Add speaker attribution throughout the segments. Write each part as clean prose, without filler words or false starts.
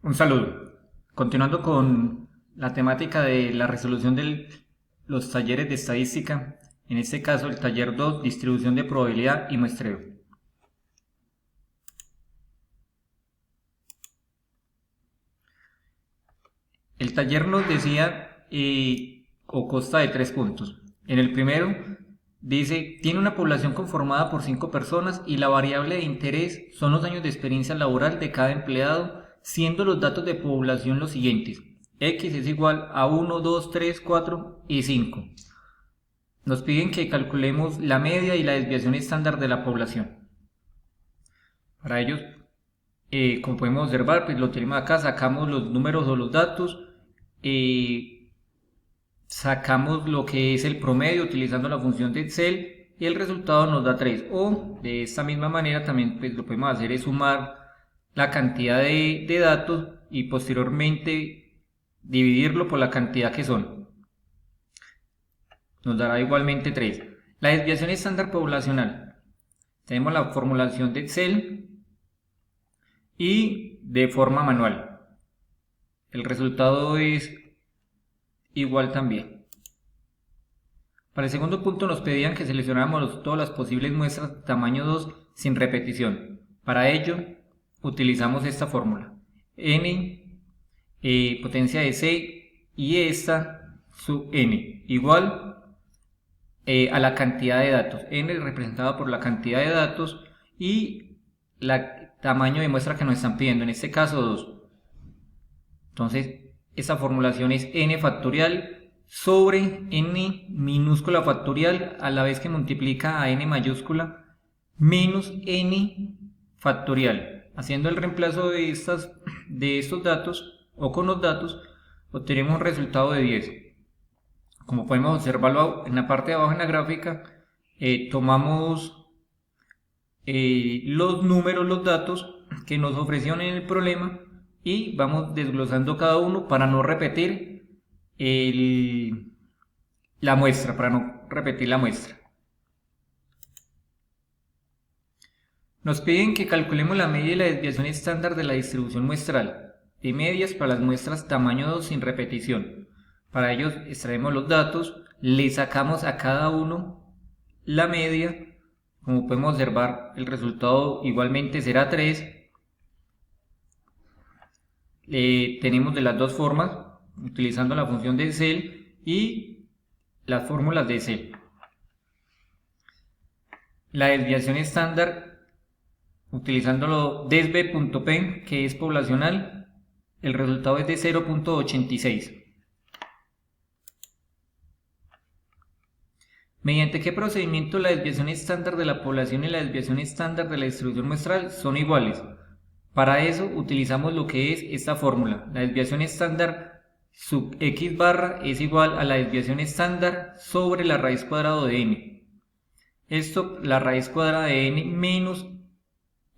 Speaker 1: Un saludo. Continuando con la temática de la resolución de los talleres de estadística, en este caso el taller 2, distribución de probabilidad y muestreo. El taller nos decía o consta de 3 puntos. En el primero dice, tiene una población conformada por 5 personas y la variable de interés son los años de experiencia laboral de cada empleado, siendo los datos de población los siguientes. X es igual a 1, 2, 3, 4 y 5. Nos piden que calculemos la media y la desviación estándar de la población. Para ello, como podemos observar, pues lo tenemos acá, sacamos los números o los datos, sacamos lo que es el promedio utilizando la función de Excel y el resultado nos da 3. O de esta misma manera también pues, lo podemos hacer es sumar la cantidad de datos y posteriormente dividirlo por la cantidad que son. Nos dará igualmente 3. La desviación estándar poblacional. Tenemos la formulación de Excel y de forma manual. El resultado es igual también. Para el segundo punto nos pedían que seleccionáramos todas las posibles muestras de tamaño 2 sin repetición. Para ello utilizamos esta fórmula. N potencia de C y esta sub N igual a la cantidad de datos. N representada por la cantidad de datos y el tamaño de muestra que nos están pidiendo, en este caso 2. Entonces, esta formulación es n factorial sobre n minúscula factorial a la vez que multiplica a n mayúscula menos n factorial. Haciendo el reemplazo de estos datos o con los datos, obtenemos un resultado de 10. Como podemos observarlo en la parte de abajo en la gráfica, tomamos los números, los datos que nos ofrecieron en el problema y vamos desglosando cada uno para no repetir la muestra, Nos piden que calculemos la media y la desviación estándar de la distribución muestral de medias para las muestras tamaño 2 sin repetición. Para ello extraemos los datos, le sacamos a cada uno la media. Como podemos observar, el resultado igualmente será 3. Tenemos de las dos formas, utilizando la función de Excel y las fórmulas de Excel. La desviación estándar, utilizando desv.p, que es poblacional, el resultado es de 0.86. ¿Mediante qué procedimiento la desviación estándar de la población y la desviación estándar de la distribución muestral son iguales? Para eso utilizamos lo que es esta fórmula. La desviación estándar sub x barra es igual a la desviación estándar sobre la raíz cuadrada de n. Esto, la raíz cuadrada de n menos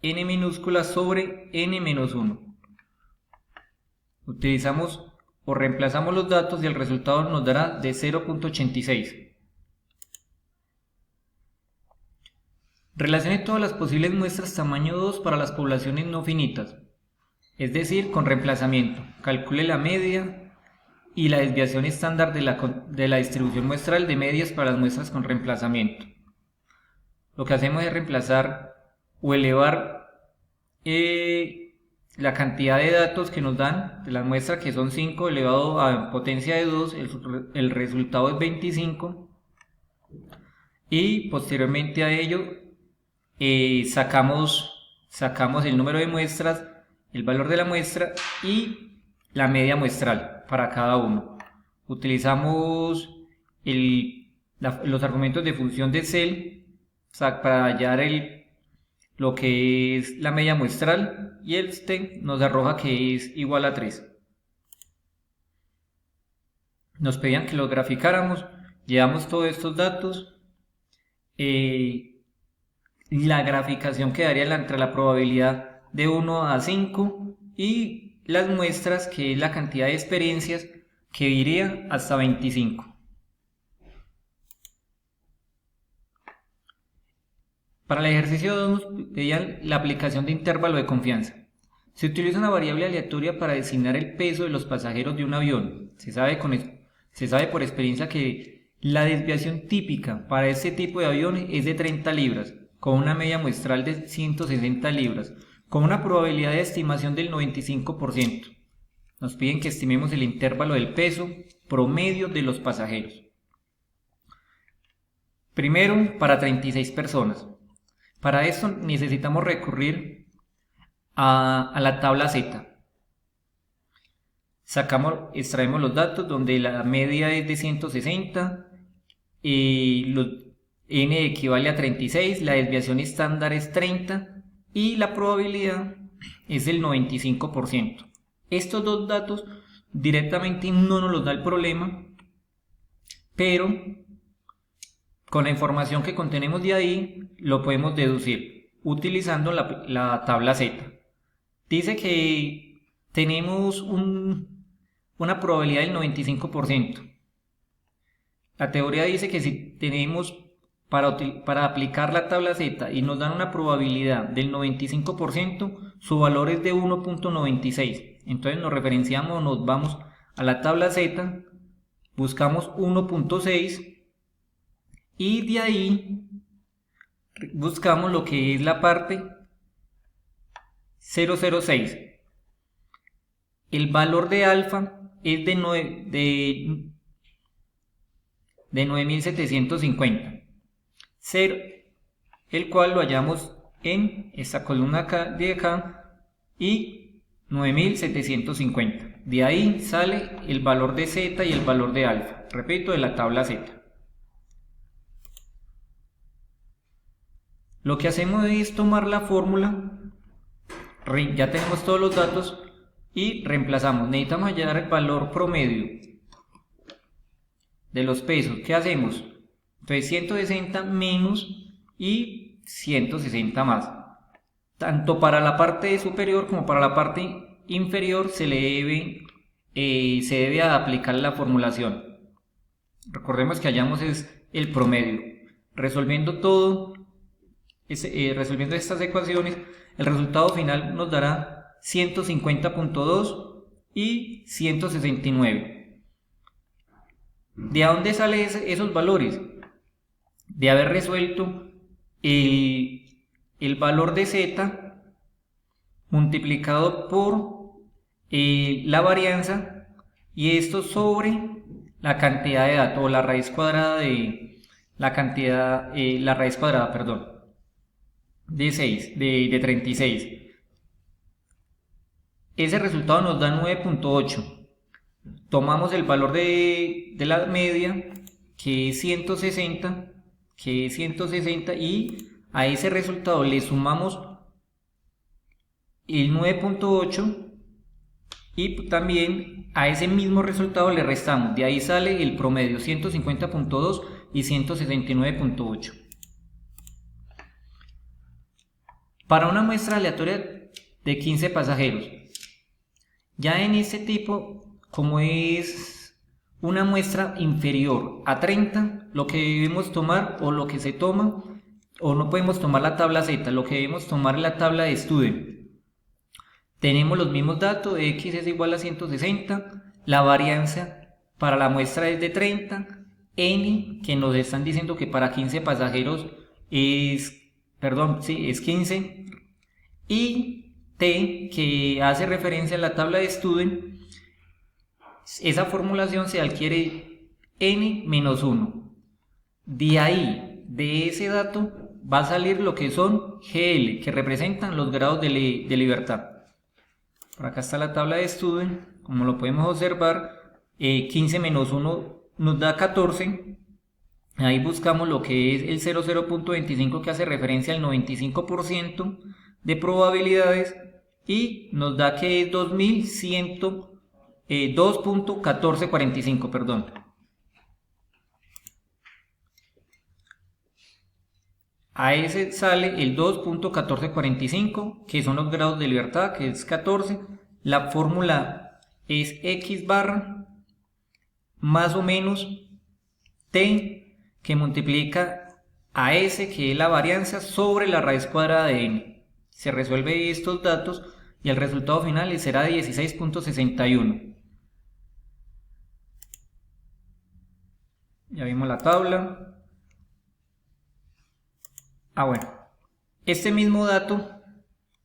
Speaker 1: n minúscula sobre n menos 1. Utilizamos o reemplazamos los datos y el resultado nos dará de 0.86. Relacione todas las posibles muestras tamaño 2 para las poblaciones no finitas, es decir, con reemplazamiento. Calcule la media y la desviación estándar de la distribución muestral de medias para las muestras con reemplazamiento. Lo que hacemos es reemplazar o elevar la cantidad de datos que nos dan de la muestra, que son 5 elevado a potencia de 2, el resultado es 25, y posteriormente a ello sacamos el número de muestras, el valor de la muestra y la media muestral para cada uno. Utilizamos los argumentos de función de Excel para hallar lo que es la media muestral y este nos arroja que es igual a 3. Nos pedían que los graficáramos, llevamos todos estos datos. La graficación quedaría entre la probabilidad de 1 a 5 y las muestras, que es la cantidad de experiencias, que iría hasta 25. Para el ejercicio 2 nos pedían la aplicación de intervalo de confianza. Se utiliza una variable aleatoria para designar el peso de los pasajeros de un avión. Se sabe por experiencia que la desviación típica para este tipo de aviones es de 30 libras, con una media muestral de 160 libras, con una probabilidad de estimación del 95%. Nos piden que estimemos el intervalo del peso promedio de los pasajeros. Primero, para 36 personas. Para esto necesitamos recurrir a la tabla Z. Extraemos los datos donde la media es de 160, n equivale a 36, la desviación estándar es 30 y la probabilidad es del 95%. Estos dos datos directamente no nos los da el problema, pero con la información que contenemos de ahí lo podemos deducir utilizando la tabla Z. Dice que tenemos una probabilidad del 95%. La teoría dice que si tenemos para aplicar la tabla Z y nos dan una probabilidad del 95%, su valor es de 1.96. Entonces nos referenciamos, nos vamos a la tabla Z, buscamos 1.6 y de ahí buscamos lo que es la parte 006. El valor de alfa es de 9750, el cual lo hallamos en esta columna de acá y 9750. De ahí sale el valor de Z y el valor de alfa, repito, de la tabla Z. Lo que hacemos es tomar la fórmula, ya tenemos todos los datos y reemplazamos. Necesitamos hallar el valor promedio de los pesos. ¿Qué hacemos? Entonces 160 menos y 160 más. Tanto para la parte superior como para la parte inferior se debe aplicar la formulación. Recordemos que hallamos es el promedio. Resolviendo estas ecuaciones, el resultado final nos dará 150.2 y 169. ¿De dónde salen esos valores? De haber resuelto el valor de Z multiplicado por la varianza y esto sobre la cantidad de datos o la raíz cuadrada de la raíz cuadrada, perdón, de 36. Ese resultado nos da 9.8. Tomamos el valor de la media, que es 160, y a ese resultado le sumamos el 9.8 y también a ese mismo resultado le restamos. De ahí sale el promedio, 150.2 y 169.8. Para una muestra aleatoria de 15 pasajeros, ya en este tipo, como es una muestra inferior a 30, lo que debemos tomar o lo que se toma, o no podemos tomar la tabla Z, lo que debemos tomar es la tabla de Student. Tenemos los mismos datos, X es igual a 160, la varianza para la muestra es de 30, N, que nos están diciendo que para 15 pasajeros es 15, y T, que hace referencia a la tabla de Student. Esa formulación se adquiere n menos 1. De ahí, de ese dato, va a salir lo que son GL, que representan los grados de libertad. Por acá está la tabla de Student, como lo podemos observar, 15 menos 1 nos da 14. Ahí buscamos lo que es el 00.25, que hace referencia al 95% de probabilidades, y nos da que es 2.1445, perdón. A ese sale el 2.1445, que son los grados de libertad, que es 14. La fórmula es X barra más o menos T, que multiplica a S, que es la varianza, sobre la raíz cuadrada de N. Se resuelve estos datos y el resultado final será de 16.61. Ya vimos la tabla. Bueno, este mismo dato,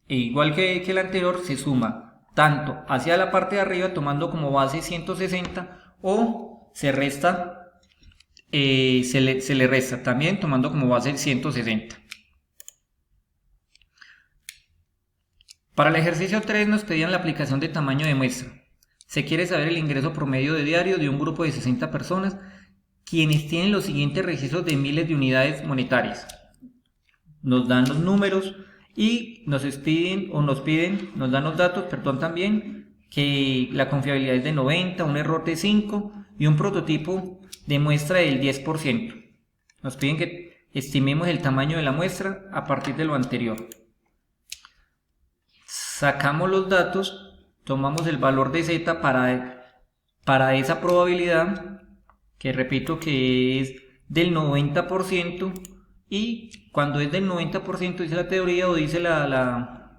Speaker 1: igual que el anterior, se suma tanto hacia la parte de arriba tomando como base 160 o se resta, se le resta también tomando como base el 160. Para el ejercicio 3 nos pedían la aplicación de tamaño de muestra. Se quiere saber el ingreso promedio de diario de un grupo de 60 personas quienes tienen los siguientes registros de miles de unidades monetarias. Nos dan los números y nos dan los datos, también, que la confiabilidad es de 90, un error de 5 y un prototipo de muestra del 10%. Nos piden que estimemos el tamaño de la muestra a partir de lo anterior. Sacamos los datos, tomamos el valor de z para esa probabilidad, que repito que es del 90%, y cuando es del 90% dice la teoría, o dice la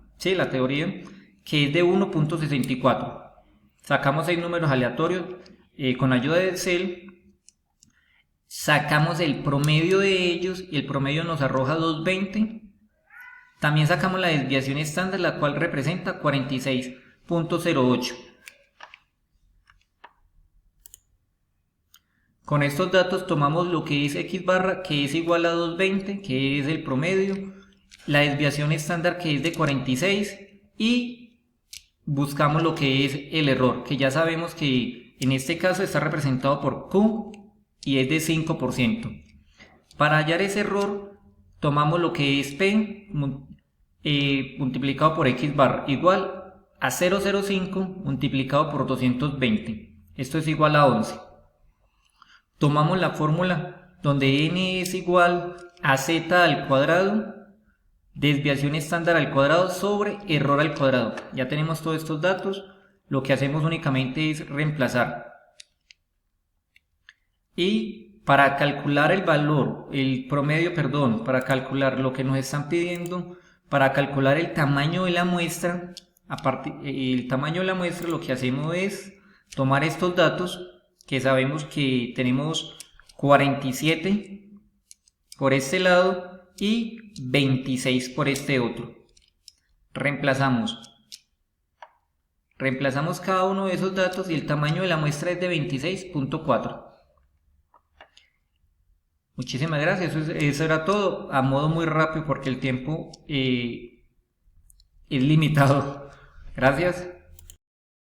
Speaker 1: teoría, que es de 1.64. Sacamos 6 números aleatorios con ayuda de Excel, sacamos el promedio de ellos y el promedio nos arroja 220. También sacamos la desviación estándar, la cual representa 46.08. Con estos datos tomamos lo que es x barra, que es igual a 220, que es el promedio, la desviación estándar, que es de 46, y buscamos lo que es el error, que ya sabemos que en este caso está representado por Q y es de 5%. Para hallar ese error, tomamos lo que es P multiplicado por x barra, igual a 0,05 multiplicado por 220. Esto es igual a 11. Tomamos la fórmula donde n es igual a z al cuadrado, desviación estándar al cuadrado sobre error al cuadrado. Ya tenemos todos estos datos, lo que hacemos únicamente es reemplazar. Y para calcular el valor, para calcular lo que nos están pidiendo, para calcular el tamaño de la muestra, lo que hacemos es tomar estos datos, que sabemos que tenemos 47 por este lado y 26 por este otro. Reemplazamos cada uno de esos datos y el tamaño de la muestra es de 26.4. Muchísimas gracias, eso era todo, a modo muy rápido porque el tiempo es limitado. Gracias.